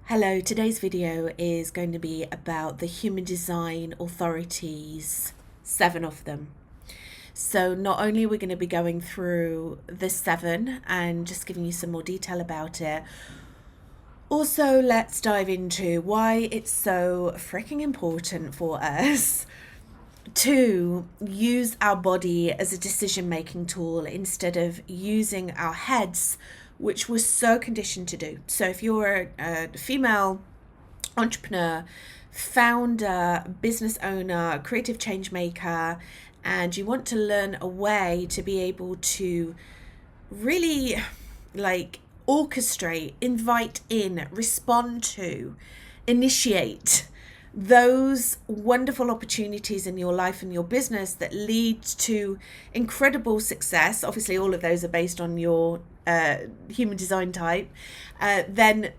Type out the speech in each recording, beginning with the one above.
Hello, today's video is going to be about the human design authorities, 7 of them. So not only are we going to be going through the 7 and just giving you some more detail about it, also let's dive into why it's so freaking important for us to use our body as a decision-making tool instead of using our heads, which we're so conditioned to do. So if you're a female entrepreneur, founder, business owner, creative change maker, and you want to learn a way to be able to really orchestrate, invite in, respond to, initiate those wonderful opportunities in your life and your business that lead to incredible success. Obviously, all of those are based on your human design type. Then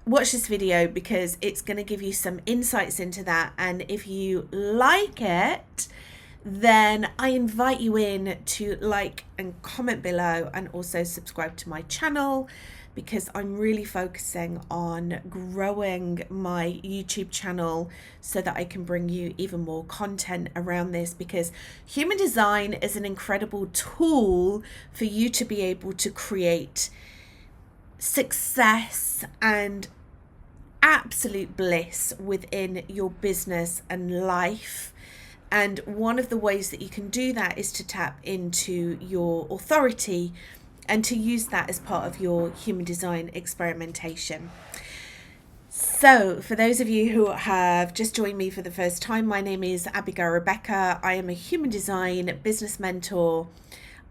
watch this video because it's going to give you some insights into that. And if you like it, then I invite you in to like and comment below and also subscribe to my channel, because I'm really focusing on growing my YouTube channel so that I can bring you even more content around this, because human design is an incredible tool for you to be able to create success and absolute bliss within your business and life. And one of the ways that you can do that is to tap into your authority and to use that as part of your human design experimentation. So for those of you who have just joined me for the first time, my name is Abigail Rebecca. I am a human design business mentor.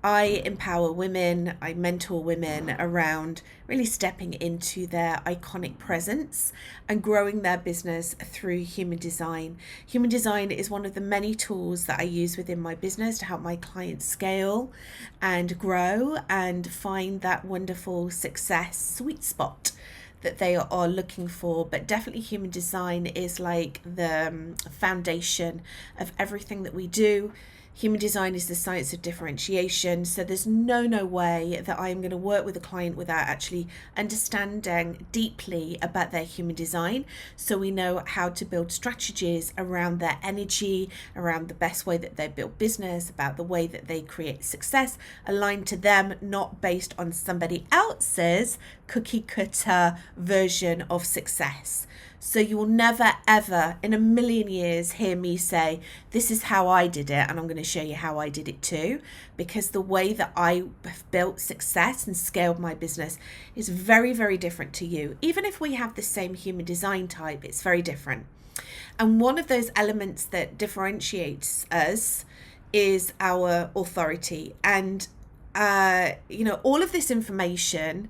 I empower women, I mentor women around really stepping into their iconic presence and growing their business through human design. Human design is one of the many tools that I use within my business to help my clients scale and grow and find that wonderful success sweet spot that they are looking for. But definitely human design is like the foundation of everything that we do. Human design is the science of differentiation. So there's no way that I am going to work with a client without actually understanding deeply about their human design, so we know how to build strategies around their energy, around the best way that they build business, about the way that they create success aligned to them, not based on somebody else's cookie cutter version of success. So you will never ever in a million years hear me say, this is how I did it and I'm going to show you how I did it too, because the way that I have built success and scaled my business is very different to you. Even if we have the same human design type, it's very different. And one of those elements that differentiates us is our authority. And all of this information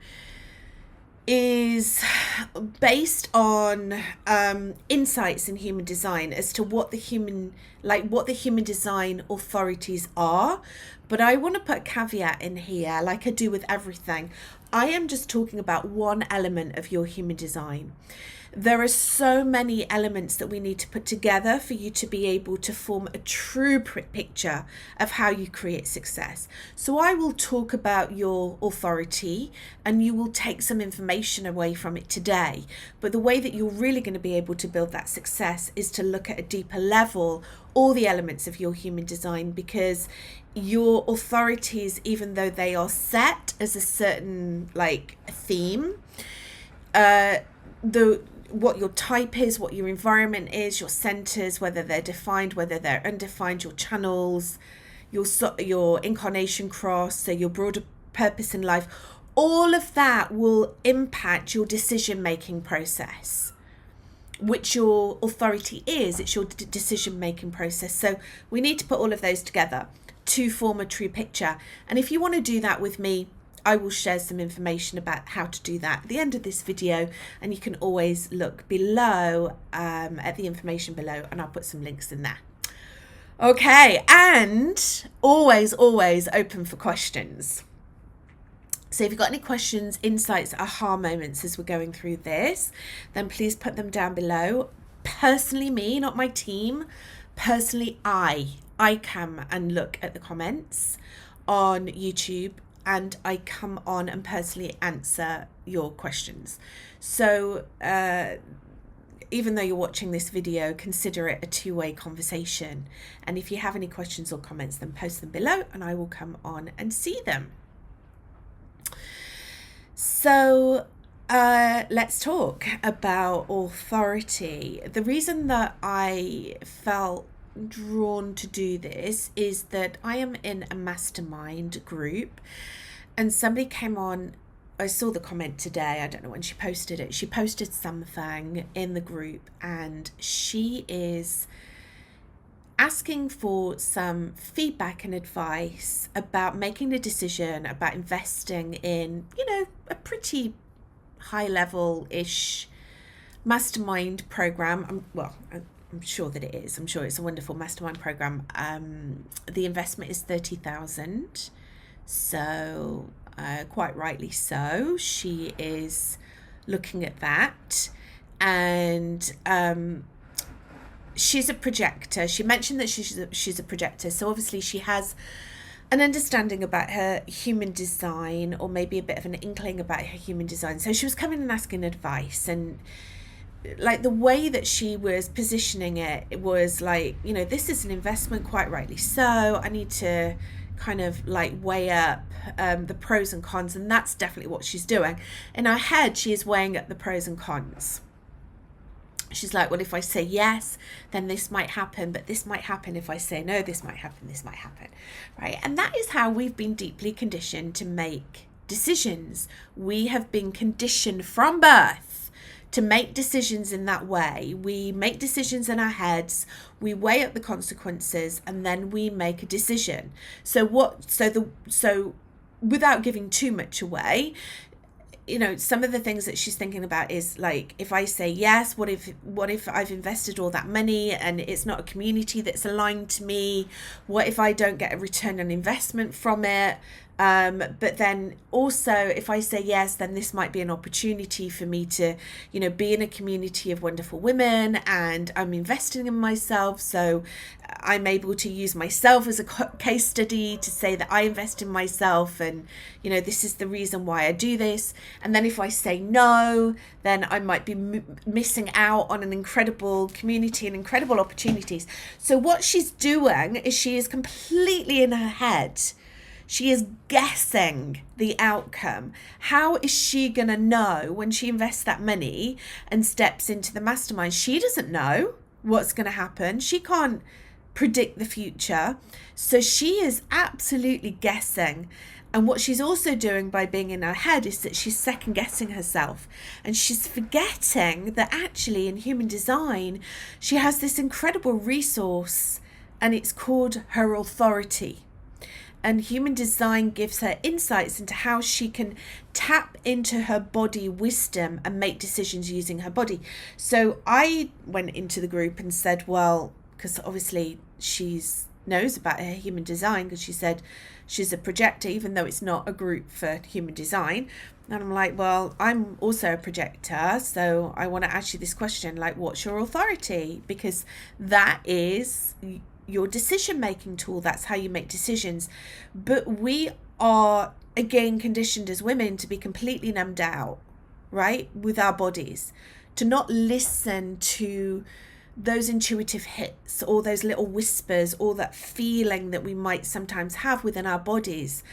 is based on insights in human design as to what the human design authorities are. But I want to put a caveat in here, like I do with everything. I am just talking about one element of your human design. There are so many elements that we need to put together for you to be able to form a true picture of how you create success. So I will talk about your authority and you will take some information away from it today. But the way that you're really going to be able to build that success is to look at a deeper level, all the elements of your human design, because your authorities, even though they are set as a certain theme, what your type is, what your environment is, your centers, whether they're defined, whether they're undefined, your channels, your incarnation cross, so your broader purpose in life, all of that will impact your decision-making process, which your authority is. It's your decision-making process. So we need to put all of those together to form a true picture. And if you want to do that with me, I will share some information about how to do that at the end of this video, and you can always look below at the information below, and I'll put some links in there. Okay, and always open for questions. So if you've got any questions, insights, aha moments as we're going through this, then please put them down below. Personally, me, not my team, personally, I come and look at the comments on YouTube and I come on and personally answer your questions. So even though you're watching this video, consider it a two-way conversation. And if you have any questions or comments, then post them below and I will come on and see them. So let's talk about authority. The reason that I felt drawn to do this is that I am in a mastermind group, and somebody came on. I saw the comment today, I don't know when she posted it. She posted something in the group and she is asking for some feedback and advice about making a decision about investing in, a pretty high level-ish mastermind program. I'm sure that it is. I'm sure it's a wonderful mastermind program. The investment is 30,000. So quite rightly so, she is looking at that. And she's a projector. She mentioned that she's a projector. So obviously she has an understanding about her human design, or maybe a bit of an inkling about her human design. So she was coming and asking advice, and like the way that she was positioning it was like, this is an investment, quite rightly so. I need to kind of like weigh up the pros and cons, and that's definitely what she's doing. In her head, she is weighing up the pros and cons. She's like, well, if I say yes, then this might happen, but this might happen. If I say no, this might happen, this might happen, right? And that is how we've been deeply conditioned to make decisions. We have been conditioned from birth to make decisions in that way. We make decisions in our heads, we weigh up the consequences, and then we make a decision. So without giving too much away, some of the things that she's thinking about is like, if I say yes, what if I've invested all that money and it's not a community that's aligned to me? What if I don't get a return on investment from it? But then also, if I say yes, then this might be an opportunity for me to, be in a community of wonderful women, and I'm investing in myself. So I'm able to use myself as a case study to say that I invest in myself, and, this is the reason why I do this. And then if I say no, then I might be missing out on an incredible community and incredible opportunities. So what she's doing is she is completely in her head. She is guessing the outcome. How is she going to know when she invests that money and steps into the mastermind? She doesn't know what's going to happen. She can't predict the future. So she is absolutely guessing. And what she's also doing by being in her head is that she's second guessing herself. And she's forgetting that actually in human design, she has this incredible resource, and it's called her authority. And human design gives her insights into how she can tap into her body wisdom and make decisions using her body. So I went into the group and said, well, because obviously she knows about her human design, because she said she's a projector, even though it's not a group for human design. And I'm like, well, I'm also a projector, so I want to ask you this question, like, what's your authority? Because that is your decision-making tool. That's how you make decisions. But we are, again, conditioned as women to be completely numbed out, right, with our bodies, to not listen to those intuitive hits or those little whispers or that feeling that we might sometimes have within our bodies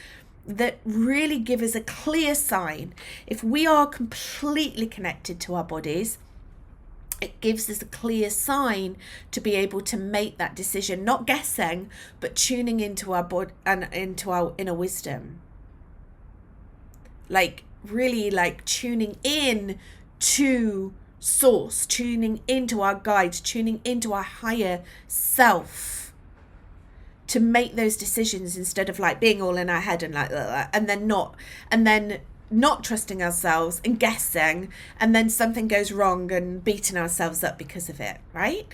that really give us a clear sign. If we are completely connected to our bodies, it gives us a clear sign to be able to make that decision, not guessing, but tuning into our body and into our inner wisdom. Like really like tuning in to source, tuning into our guides, tuning into our higher self to make those decisions, instead of like being all in our head and like and then not trusting ourselves and guessing, and then something goes wrong and beating ourselves up because of it, right?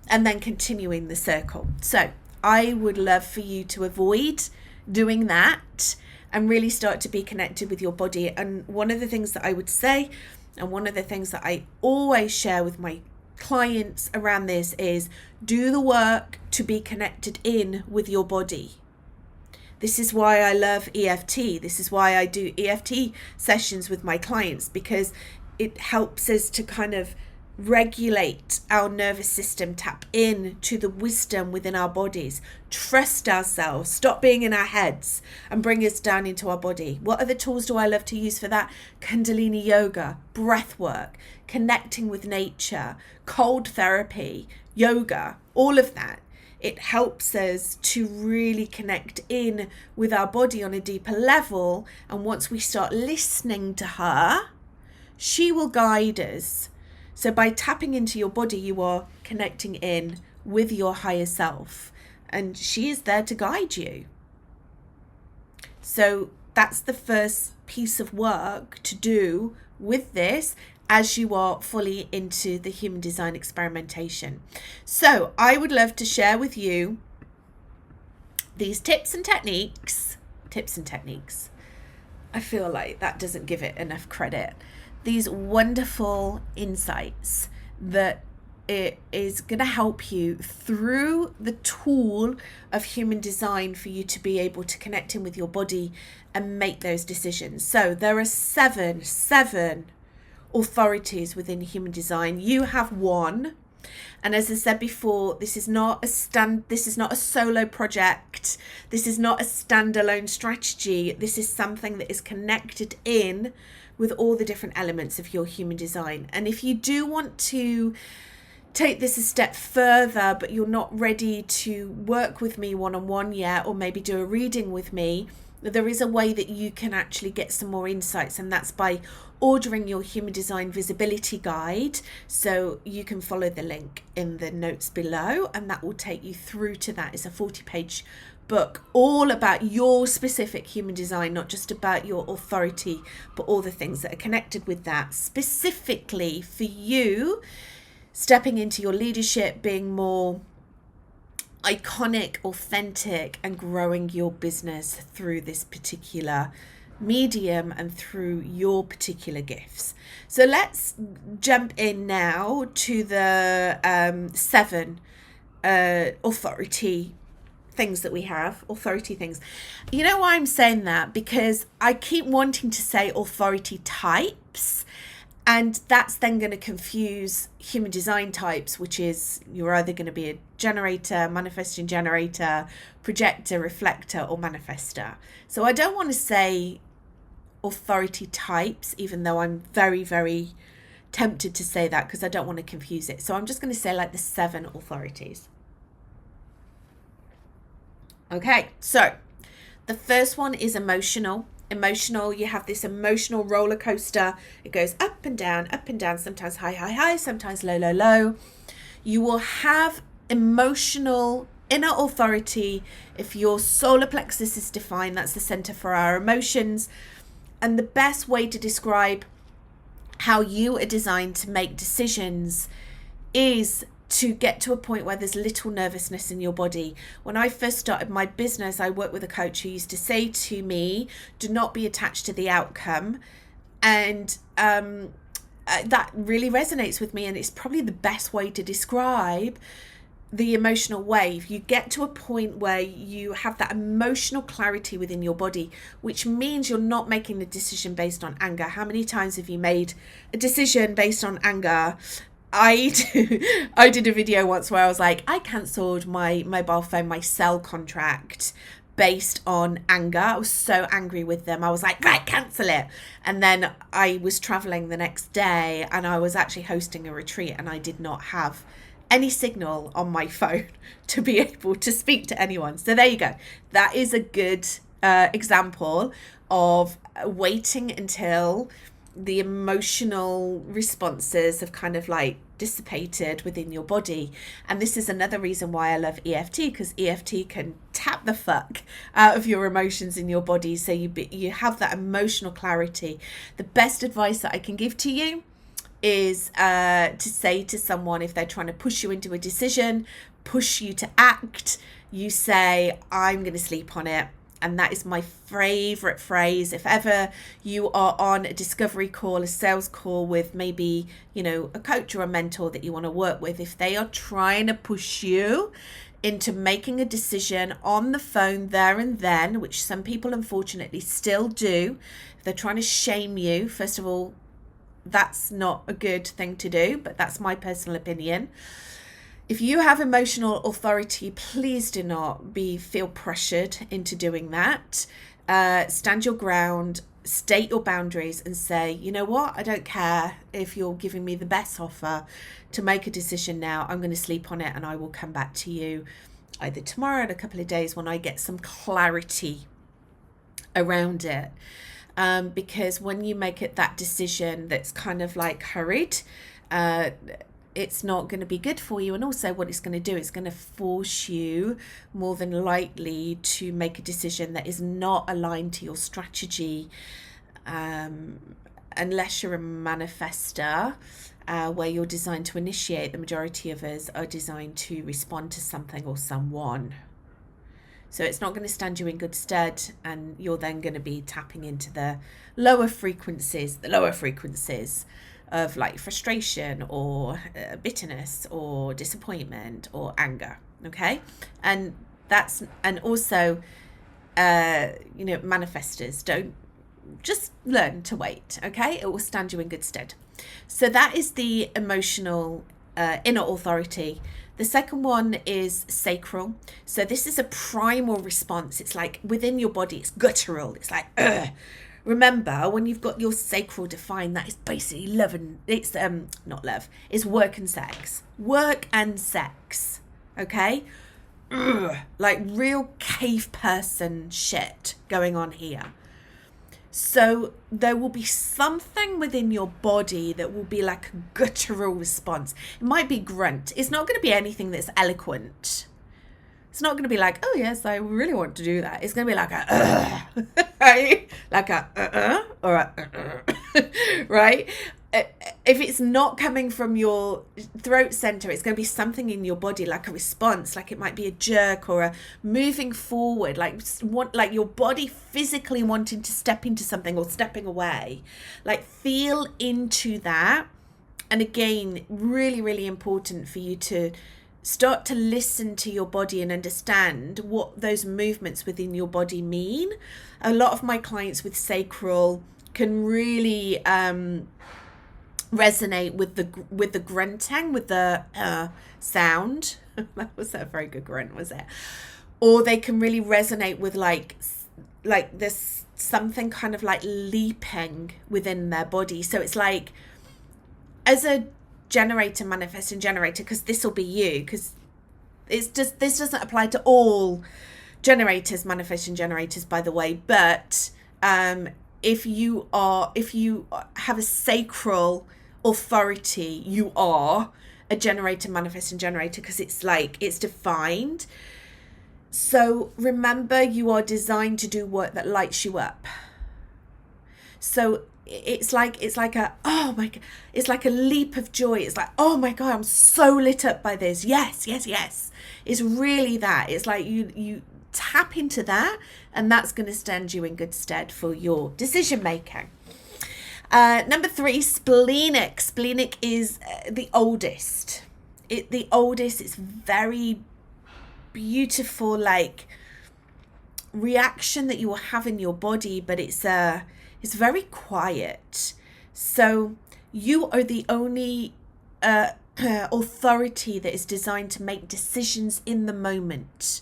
And then continuing the circle. So I would love for you to avoid doing that and really start to be connected with your body. And one of the things that I would say, and one of the things that I always share with my clients around this, is do the work to be connected in with your body. This is why I love EFT. This is why I do EFT sessions with my clients, because it helps us to kind of regulate our nervous system, tap in to the wisdom within our bodies, trust ourselves, stop being in our heads, and bring us down into our body. What other tools do I love to use for that? Kundalini yoga, breath work, connecting with nature, cold therapy, yoga, all of that. It helps us to really connect in with our body on a deeper level. And once we start listening to her, she will guide us. So by tapping into your body, you are connecting in with your higher self, and she is there to guide you. So that's the first piece of work to do with this as you are fully into the human design experimentation. So I would love to share with you these tips and techniques. I feel like that doesn't give it enough credit. These wonderful insights that it is going to help you through the tool of human design for you to be able to connect in with your body and make those decisions. So there are seven authorities within human design. You have one. And as I said before, this is not a solo project. This is not a standalone strategy. This is something that is connected in with all the different elements of your human design. And if you do want to take this a step further, but you're not ready to work with me one-on-one yet, or maybe do a reading with me, there is a way that you can actually get some more insights, and that's by ordering your human design visibility guide. So you can follow the link in the notes below, and that will take you through to that. It's a 40-page book all about your specific human design, not just about your authority, but all the things that are connected with that, specifically for you stepping into your leadership, being more iconic, authentic, and growing your business through this particular medium and through your particular gifts. So let's jump in now to the 7 authority things that we have, authority things. You know why I'm saying that? Because I keep wanting to say authority types, and that's then going to confuse human design types, which is you're either going to be a generator, manifesting generator, projector, reflector, or manifester. So I don't want to say authority types, even though I'm very, very tempted to say that because I don't want to confuse it. So I'm just going to say like the 7 authorities. Okay, so the first one is emotional. You have this emotional roller coaster. It goes up and down, sometimes high, high, high, sometimes low, low, low. You will have emotional inner authority if your solar plexus is defined. That's the center for our emotions. And the best way to describe how you are designed to make decisions is to get to a point where there's little nervousness in your body. When I first started my business, I worked with a coach who used to say to me, do not be attached to the outcome. And that really resonates with me. And it's probably the best way to describe the emotional wave. You get to a point where you have that emotional clarity within your body, which means you're not making a decision based on anger. How many times have you made a decision based on anger? I did a video once where I was like, I cancelled my mobile phone, my cell contract based on anger. I was so angry with them. I was like, right, cancel it. And then I was traveling the next day and I was actually hosting a retreat and I did not have any signal on my phone to be able to speak to anyone. So there you go. That is a good example of waiting until the emotional responses have kind of like dissipated within your body. And this is another reason why I love EFT, because EFT can tap the fuck out of your emotions in your body, so you have that emotional clarity. The best advice that I can give to you is to say to someone, if they're trying to push you into a decision, push you to act, you say, I'm going to sleep on it. And that is my favorite phrase. If ever you are on a discovery call, a sales call with maybe, a coach or a mentor that you want to work with, if they are trying to push you into making a decision on the phone there and then, which some people unfortunately still do. They're trying to shame you. First of all, that's not a good thing to do, but that's my personal opinion. If you have emotional authority, please do not feel pressured into doing that. Stand your ground, state your boundaries, and say, you know what, I don't care if you're giving me the best offer to make a decision now. I'm going to sleep on it and I will come back to you either tomorrow or in a couple of days when I get some clarity around it. Because when you make it that decision that's kind of like hurried, it's not going to be good for you. And also what it's going to do, it's going to force you more than likely to make a decision that is not aligned to your strategy, unless you're a manifester, where you're designed to initiate. The majority of us are designed to respond to something or someone. So it's not going to stand you in good stead, and you're then going to be tapping into the lower frequencies of like frustration or bitterness or disappointment or anger. Okay. And also, manifestors don't, just learn to wait. Okay. It will stand you in good stead. So that is the emotional inner authority. The second one is sacral. So this is a primal response. It's like within your body, it's guttural. It's like, ugh. Remember, when you've got your sacral defined, that is basically love, and it's not love, it's work and sex. Work and sex. Okay? Ugh. Like real cave person shit going on here. So there will be something within your body that will be like a guttural response. It might be grunt. It's not going to be anything that's eloquent. It's not going to be like, oh yes, I really want to do that. It's going to be like a right? Like a or a right? If it's not coming from your throat center, it's going to be something in your body, like a response, like it might be a jerk or a moving forward, like your body physically wanting to step into something or stepping away. Like feel into that. And again, really, really important for you to start to listen to your body and understand what those movements within your body mean. A lot of my clients with sacral can really resonate with the grunting, with the sound. That was a very good grunt, was it? Or they can really resonate with like this something kind of like leaping within their body. So it's like, as a manifesting generator, because this will be you, because this doesn't apply to all generators, manifesting generators, by the way, but if you have a sacral authority, you are a generator, manifesting generator, because it's defined. So remember, you are designed to do work that lights you up. So it's like a, oh my God, it's like a leap of joy. It's like, oh my God, I'm so lit up by this. Yes. It's really that. It's like you tap into that, and that's going to stand you in good stead for your decision making. Number 3, splenic. Splenic is the oldest. It's very beautiful, like reaction that you will have in your body, but it's very quiet. So you are the only authority that is designed to make decisions in the moment.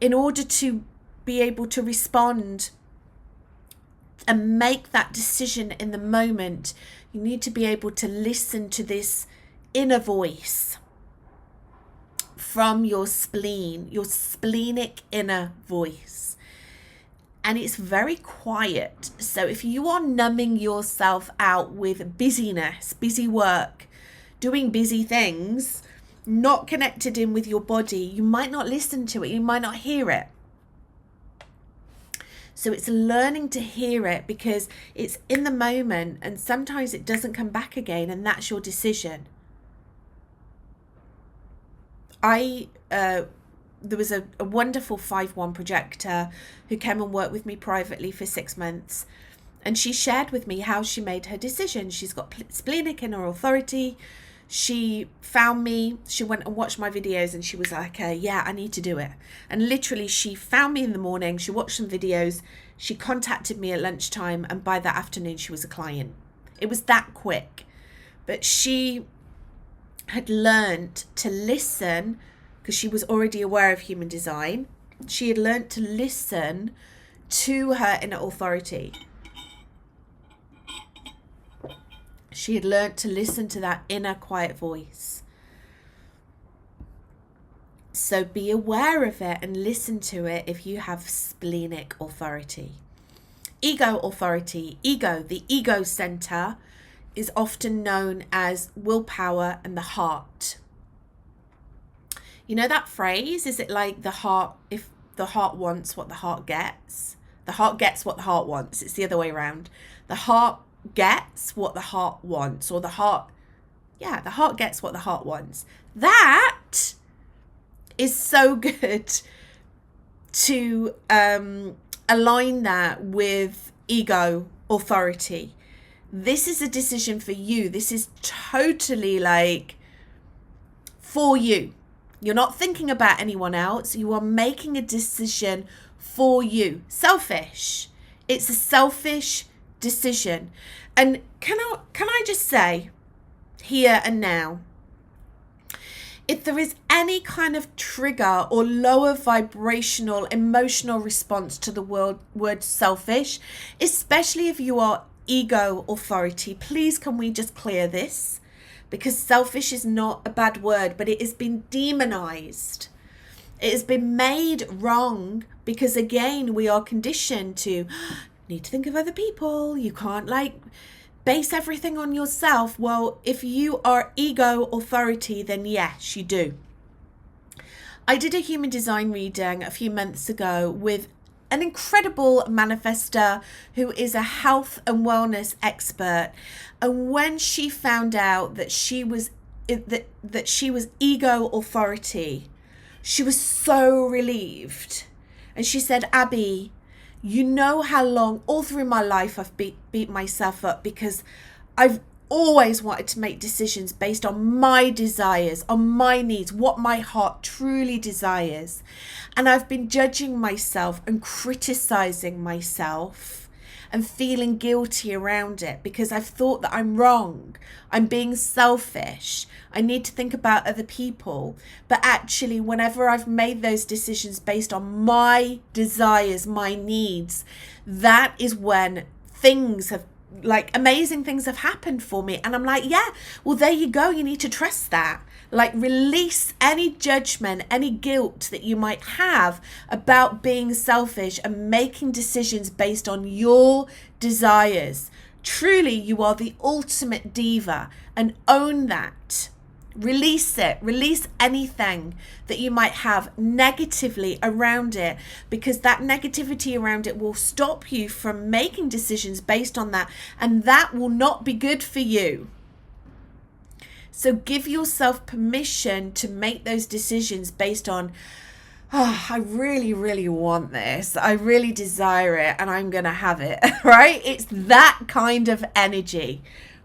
In order to be able to respond and make that decision in the moment, you need to be able to listen to this inner voice from your spleen, your splenic inner voice. And it's very quiet. So if you are numbing yourself out with busyness, busy work, doing busy things, not connected in with your body, you might not listen to it, you might not hear it. So it's learning to hear it, because it's in the moment, and sometimes it doesn't come back again, and that's your decision. There was a wonderful 5-1 projector who came and worked with me privately for 6 months, and she shared with me how she made her decision. She's got splenic inner authority. She found me, she went and watched my videos, and she was like, yeah, I need to do it. And literally she found me in the morning, she watched some videos, she contacted me at lunchtime, and by that afternoon she was a client. It was that quick. But she had learned to listen, because she was already aware of human design. She had learned to listen to her inner authority. She had learned to listen to that inner quiet voice. So be aware of it and listen to it if you have splenic authority. Ego authority. Ego, the ego center, is often known as willpower and the heart. You know that phrase? Is it like the heart, if the heart wants what the heart gets? The heart gets what the heart wants. It's the other way around. The heart gets what the heart wants, or the heart gets what the heart wants. That is so good to align that with ego authority. This is a decision for you. This is totally like for you. You're not thinking about anyone else. You are making a decision for you. Selfish. It's a selfish decision. And can I just say here and now, if there is any kind of trigger or lower vibrational emotional response to the word selfish, especially if you are ego authority, please can we just clear this? Because selfish is not a bad word, but it has been demonized. It has been made wrong because, again, we are conditioned to need to think of other people. You can't base everything on yourself. Well, if you are ego authority, then yes, you do. I did a human design reading a few months ago with an incredible manifestor who is a health and wellness expert. And when she found out that she was ego authority, she was so relieved. And she said, Abby, you know how long all through my life I've beat myself up because I've always wanted to make decisions based on my desires, on my needs, what my heart truly desires. And I've been judging myself and criticizing myself and feeling guilty around it because I've thought that I'm wrong. I'm being selfish. I need to think about other people. But actually, whenever I've made those decisions based on my desires, my needs, that is when things have, amazing things have happened for me. And I'm like, yeah, well, there you go. You need to trust that. Release any judgment, any guilt that you might have about being selfish and making decisions based on your desires. Truly, you are the ultimate diva, and own that. Release it. Release anything that you might have negatively around it, because that negativity around it will stop you from making decisions based on that, and that will not be good for you. So give yourself permission to make those decisions based on, I really, really want this. I really desire it and I'm going to have it, right? It's that kind of energy.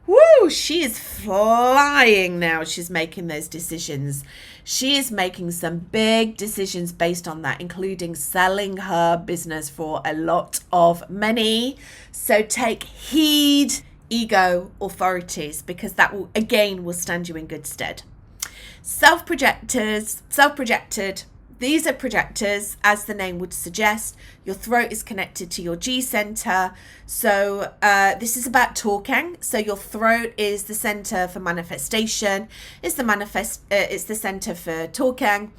Woo, she is flying now. She's making those decisions. She is making some big decisions based on that, including selling her business for a lot of money. So take heed, ego authorities, because that will stand you in good stead. Self-projected. These are projectors, as the name would suggest. Your throat is connected to your G center. So this is about talking. So your throat is the center for manifestation. It's the center for talking.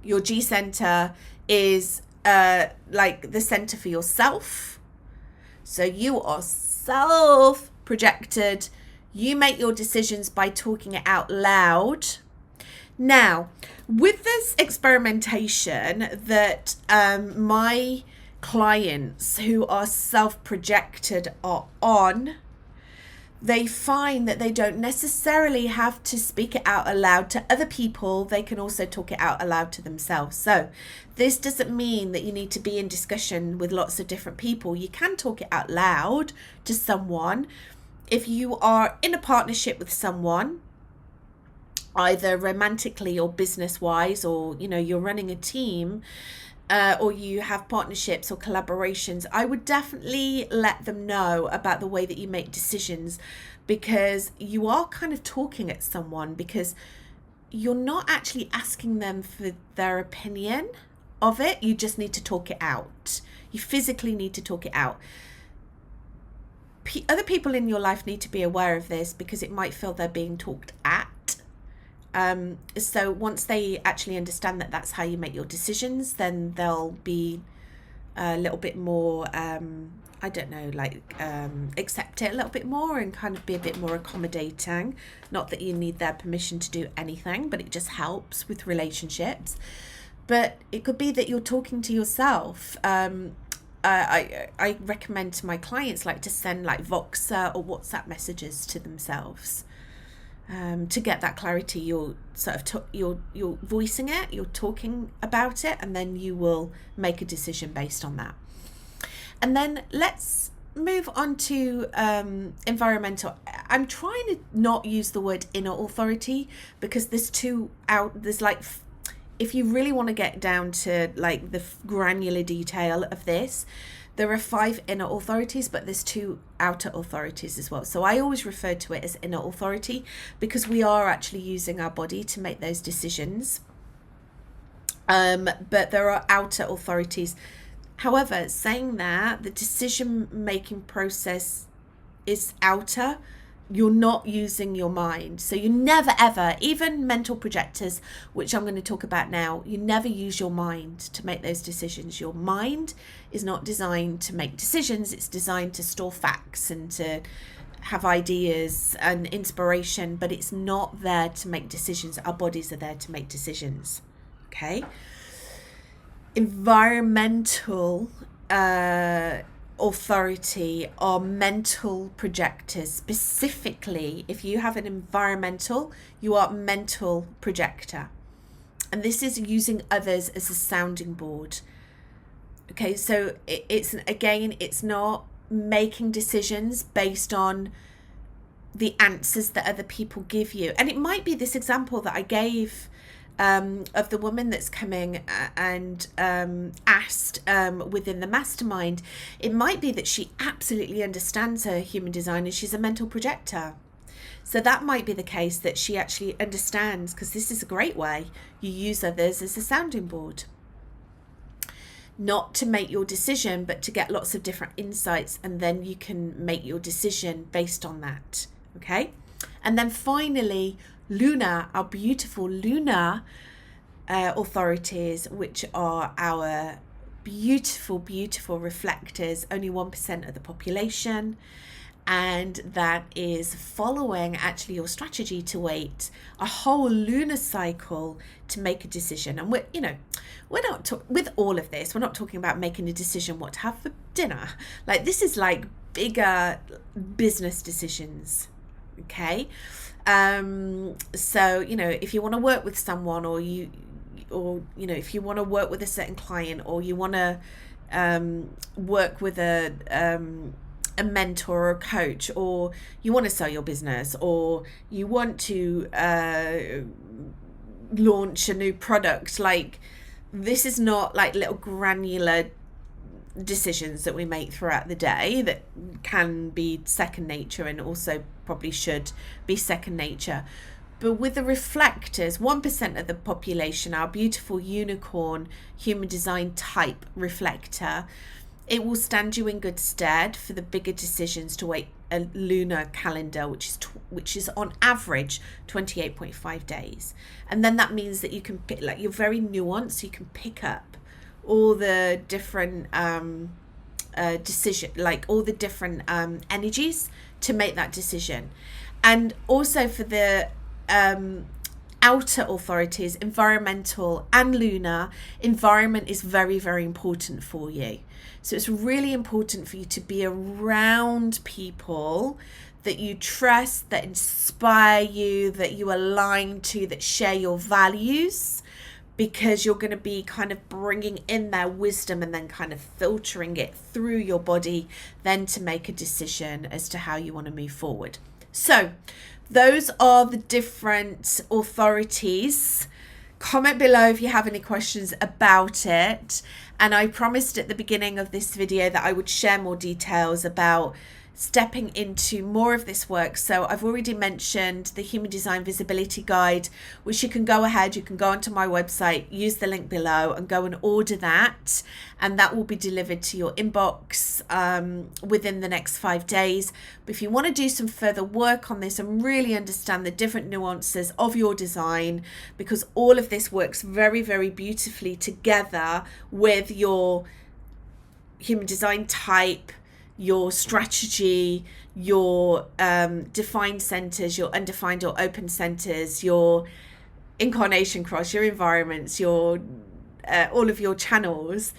Your G center is the center for yourself. So you are self-projected. You make your decisions by talking it out loud. Now, with this experimentation that my clients who are self-projected are on, they find that they don't necessarily have to speak it out aloud to other people. They can also talk it out aloud to themselves. So this doesn't mean that you need to be in discussion with lots of different people. You can talk it out loud to someone. If you are in a partnership with someone, either romantically or business wise, or you're running a team, or you have partnerships or collaborations, I would definitely let them know about the way that you make decisions, because you are kind of talking at someone, because you're not actually asking them for their opinion of it. You just need to talk it out. You physically need to talk it out. Other people in your life need to be aware of this, because it might feel they're being talked at. So once they actually understand that that's how you make your decisions, then they'll be a little bit more, accept it a little bit more and kind of be a bit more accommodating. Not that you need their permission to do anything, but it just helps with relationships. But it could be that you're talking to yourself. I recommend to my clients to send Voxer or WhatsApp messages to themselves. To get that clarity, you're sort of you're voicing it, you're talking about it, and then you will make a decision based on that. And then let's move on to environmental. I'm trying to not use the word inner authority, because there's if you really want to get down to the granular detail of this, there are 5 inner authorities, but there's 2 outer authorities as well. So I always refer to it as inner authority, because we are actually using our body to make those decisions. But there are outer authorities. However, saying that the decision-making process is outer, you're not using your mind. So you never ever, even mental projectors, which I'm going to talk about now, you never use your mind to make those decisions. Your mind is not designed to make decisions. It's designed to store facts and to have ideas and inspiration, but it's not there to make decisions. Our bodies are there to make decisions. Okay. Environmental authority are mental projectors. Specifically, if you have an environmental, you are mental projector, and this is using others as a sounding board. Okay, so it's not making decisions based on the answers that other people give you. And it might be this example that I gave of the woman that's coming and asked within the mastermind. It might be that she absolutely understands her human design and she's a mental projector. So that might be the case, that she actually understands, because this is a great way you use others as a sounding board. Not to make your decision, but to get lots of different insights, and then you can make your decision based on that. Okay? And then finally, Lunar, our beautiful lunar authorities, which are our beautiful, beautiful reflectors, only 1% of the population. And that is following actually your strategy to wait a whole lunar cycle to make a decision. And we're not with all of this, we're not talking about making a decision what to have for dinner. This is bigger business decisions. Okay. So if you want to work with someone, or if you want to work with a certain client, or you want to work with a mentor or a coach, or you want to sell your business, or you want to launch a new product, this is not little granular decisions that we make throughout the day that can be second nature, and also probably should be second nature. But with the reflectors, 1% of the population, our beautiful unicorn human design type reflector, it will stand you in good stead for the bigger decisions to wait a lunar calendar, which is on average 28.5 days. And then that means that you can pick, you're very nuanced, you can pick up all the different all the different energies to make that decision. And also for the outer authorities, environmental and lunar, environment is very, very important for you. So it's really important for you to be around people that you trust, that inspire you, that you align to, that share your values, because you're going to be kind of bringing in their wisdom and then kind of filtering it through your body, then to make a decision as to how you want to move forward. So those are the different authorities. Comment below if you have any questions about it. And I promised at the beginning of this video that I would share more details about stepping into more of this work. So I've already mentioned the Human Design Visibility Guide, which you can go onto my website, use the link below and go and order that, and that will be delivered to your inbox within the next 5 days. But if you want to do some further work on this and really understand the different nuances of your design, because all of this works very, very beautifully together with your human design type, your strategy, your defined centers, your undefined or open centers, your incarnation cross, your environments, your all of your channels.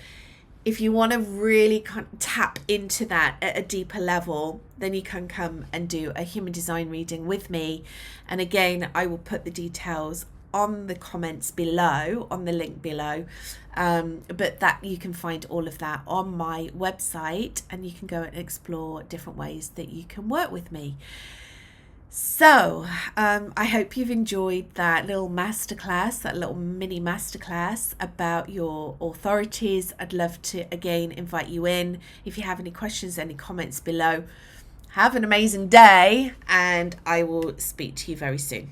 If you want to really tap into that at a deeper level, then you can come and do a human design reading with me. And again, I will put the details on the comments below, on the link below, but that you can find all of that on my website, and you can go and explore different ways that you can work with me. So I hope you've enjoyed that little masterclass, that little mini masterclass about your authorities. I'd love to again invite you in. If you have any questions, any comments below. Have an amazing day, and I will speak to you very soon.